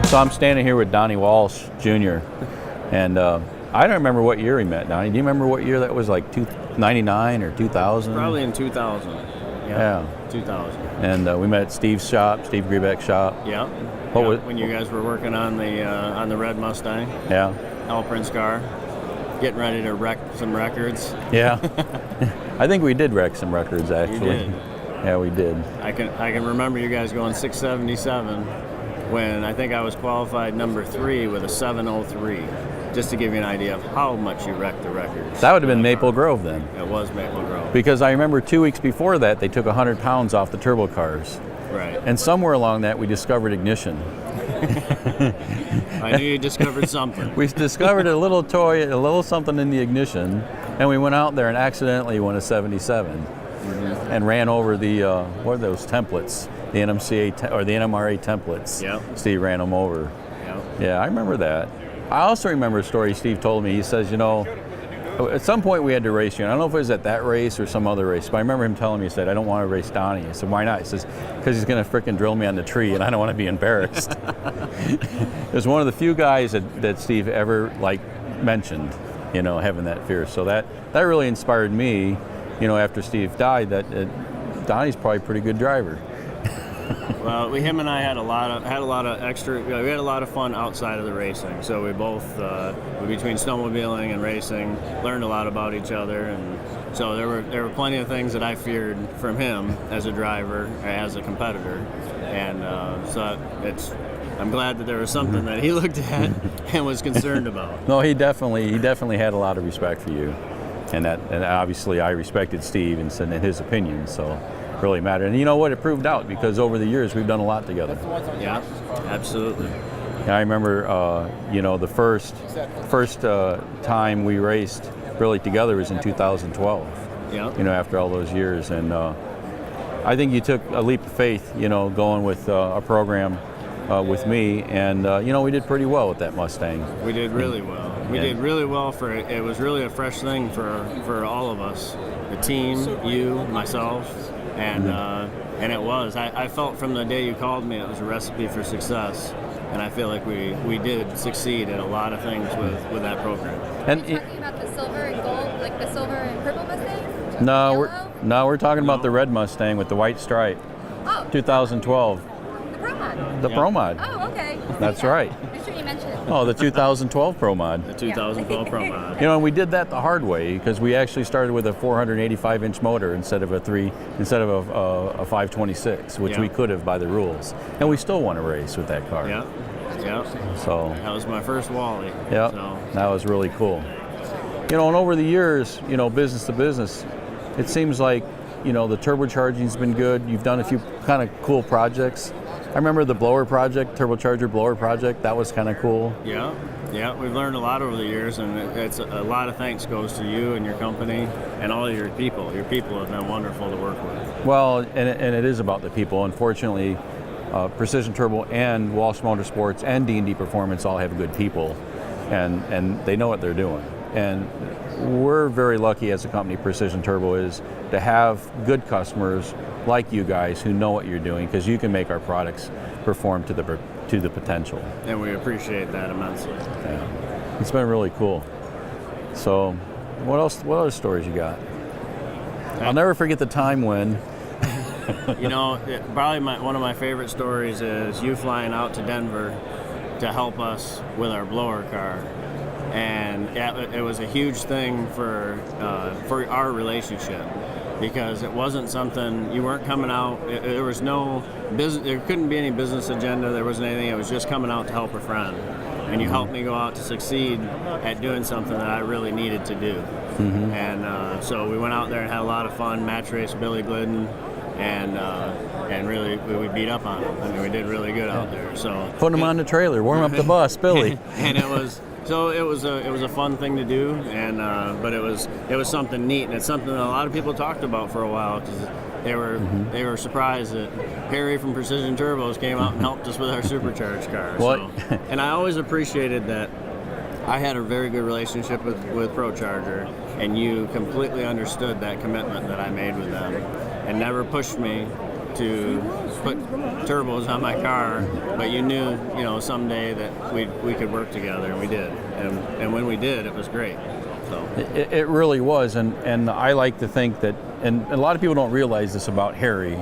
So I'm standing here with Don Walsh Jr. And I don't remember what year we met, Donnie. Do you remember what year that was, like 99 or 2000? Probably in 2000. Yeah. 2000. And we met at Steve's shop, Steve Grebeck's shop. Yeah. When you guys were working on the red Mustang. Yeah. L Prince car. Getting ready to wreck some records. Yeah. I think we did wreck some records, actually. You did. Yeah, we did. I can remember you guys going 677 when I think I was qualified number 3 with a 703. Just to give you an idea of how much you wrecked the records. That would have been Maple Grove then. It was Maple Grove. Because I remember 2 weeks before that, they took 100 pounds off the turbo cars. Right. And somewhere along that, we discovered ignition. I knew you discovered something. We discovered a little toy, a little something in the ignition, and we went out there and accidentally went a 77 and ran over the, what are those templates? The NMCA or the NMRA templates. Yep. Steve ran them over. Yep. Yeah, I remember that. I also remember a story Steve told me. He says, you know, at some point we had to race you. And I don't know if it was at that race or some other race, but I remember him telling me, he said, I don't want to race Donnie. I said, why not? He says, because he's going to frickin' drill me on the tree and I don't want to be embarrassed. It was one of the few guys that Steve ever mentioned, you know, having that fear. So that really inspired me, you know, after Steve died, that Donnie's probably a pretty good driver. Well, him and I had a lot of extra. We had a lot of fun outside of the racing. So we both, between snowmobiling and racing, learned a lot about each other, and so there were plenty of things that I feared from him as a driver, as a competitor, and so I'm glad that there was something that he looked at and was concerned about. No, he definitely had a lot of respect for you, and obviously I respected Steve and his opinion. So. Really mattered. And you know what, it proved out because over the years we've done a lot together. Yeah, absolutely. I remember you know, the first time we raced really together was in 2012. Yeah. You know, after all those years, and I think you took a leap of faith, you know, going with a program with me, and you know, we did pretty well with that Mustang. We did really well. We did really well for it. It was really a fresh thing for all of us, the team, you, myself. And it was. I felt from the day you called me, it was a recipe for success. And I feel like we did succeed at a lot of things with that program. And are you talking about the silver and gold, like the silver and purple Mustang? We're talking about the red Mustang with the white stripe. Oh. 2012. The Pro Mod. The Pro Mod. Oh, okay. That's right. I'm sure you mentioned it. Oh, the 2012 Pro Mod. The 2012 Pro Mod. You know, and we did that the hard way because we actually started with a 485-inch motor instead of a 526, which we could have by the rules, and we still won a race with that car. Yeah. Yeah. So that was my first Wally. Yeah. So. That was really cool. You know, and over the years, you know, business to business, it seems like, you know, the turbocharging's been good. You've done a few kind of cool projects. I remember the blower project, Turbocharger blower project. That was kind of cool. Yeah, we've learned a lot over the years, and it's a lot of thanks goes to you and your company and all of your people. Your people have been wonderful to work with. Well, and it is about the people. Unfortunately, Precision Turbo and Walsh Motorsports and D&D Performance all have good people, and they know what they're doing. And we're very lucky as a company, Precision Turbo is, to have good customers like you guys who know what you're doing, because you can make our products perform to the potential. And we appreciate that immensely. Yeah. It's been really cool. So, what else? What other stories you got? I'll never forget the time when. You know, probably one of my favorite stories is you flying out to Denver to help us with our blower car. And it was a huge thing for our relationship, because it wasn't something, you weren't coming out, there was no business, there couldn't be any business agenda, there wasn't anything, it was just coming out to help a friend. And you helped me go out to succeed at doing something that I really needed to do. Mm-hmm. And so we went out there and had a lot of fun, match race Billy Glidden, and really we beat up on him. I mean, we did really good out there. So put him on the trailer, warm up the bus, Billy. And it was a fun thing to do, and but it was something neat, and it's something that a lot of people talked about for a while, because they were surprised that Harry from Precision Turbos came out and helped us with our supercharged car. So, and I always appreciated that. I had a very good relationship with ProCharger, and you completely understood that commitment that I made with them, and never pushed me to put turbos on my car, but you knew, you know, someday that we could work together, and we did. And when we did, it was great. So It really was, and I like to think that, and a lot of people don't realize this about Harry,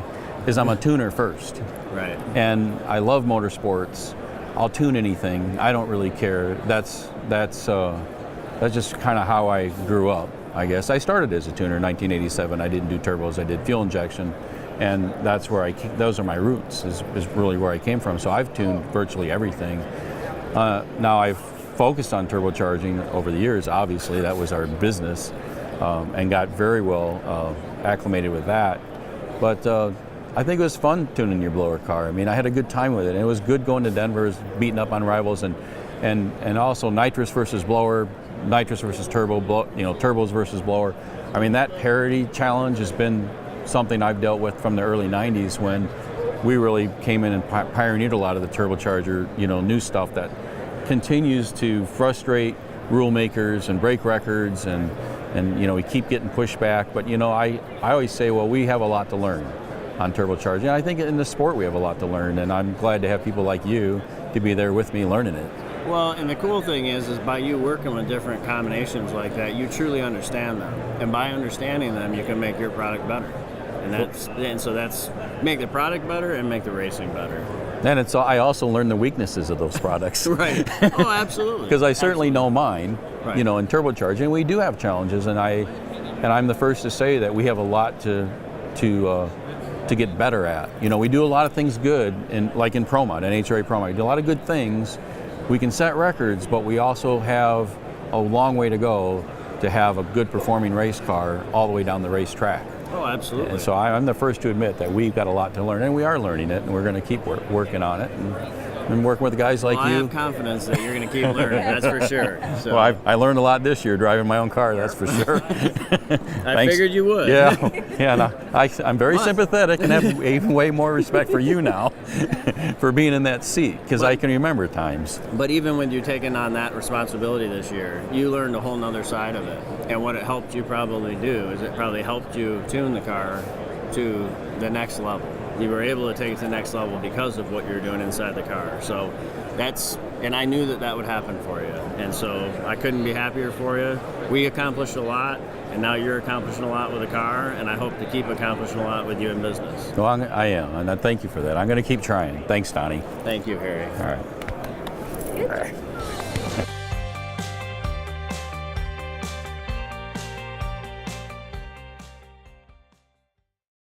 is I'm a tuner first. right. And I love motorsports. I'll tune anything. I don't really care. That's just kind of how I grew up, I guess. I started as a tuner in 1987. I didn't do turbos. I did fuel injection, and that's where those are my roots. Is really where I came from. So I've tuned virtually everything. Now I've focused on turbocharging over the years. Obviously, that was our business, and got very well acclimated with that. But I think it was fun tuning your blower car. I mean, I had a good time with it, and it was good going to Denver, beating up on rivals, and also nitrous versus blower, nitrous versus turbo, turbos versus blower. I mean, that parity challenge has been something I've dealt with from the early 90s when we really came in and pioneered a lot of the turbocharger, new stuff that continues to frustrate rule makers and break records, and we keep getting pushback. But I always say, well, we have a lot to learn on turbocharging. I think in the sport we have a lot to learn, and I'm glad to have people like you to be there with me learning it. Well, and the cool thing is by you working with different combinations like that, you truly understand them, and by understanding them, you can make your product better. And so that's make the product better and make the racing better. And I also learn the weaknesses of those products. Right. Oh, absolutely. Because I certainly know mine. Right. In turbocharging, we do have challenges, and I'm the first to say that we have a lot to get better at. We do a lot of things good, like in ProMod, NHRA ProMod. We do a lot of good things. We can set records, but we also have a long way to go to have a good performing race car all the way down the racetrack. Oh, absolutely. And so I'm the first to admit that we've got a lot to learn, and we are learning it, and we're going to keep working on it, and working with guys like well, you. I have confidence that you're going to keep learning, that's for sure. So. Well, I learned a lot this year driving my own car, that's for sure. I figured you would. Yeah. No, I'm very sympathetic and have even way more respect for you now for being in that seat, because I can remember times. But even with you taking on that responsibility this year, you learned a whole nother side of it. And what it helped you probably do is it probably helped you tune the car to the next level. You were able to take it to the next level because of what you're doing inside the car. So and I knew that would happen for you. And so I couldn't be happier for you. We accomplished a lot, and now you're accomplishing a lot with the car, and I hope to keep accomplishing a lot with you in business. Well, I am, and I thank you for that. I'm going to keep trying. Thanks, Donnie. Thank you, Harry. All right.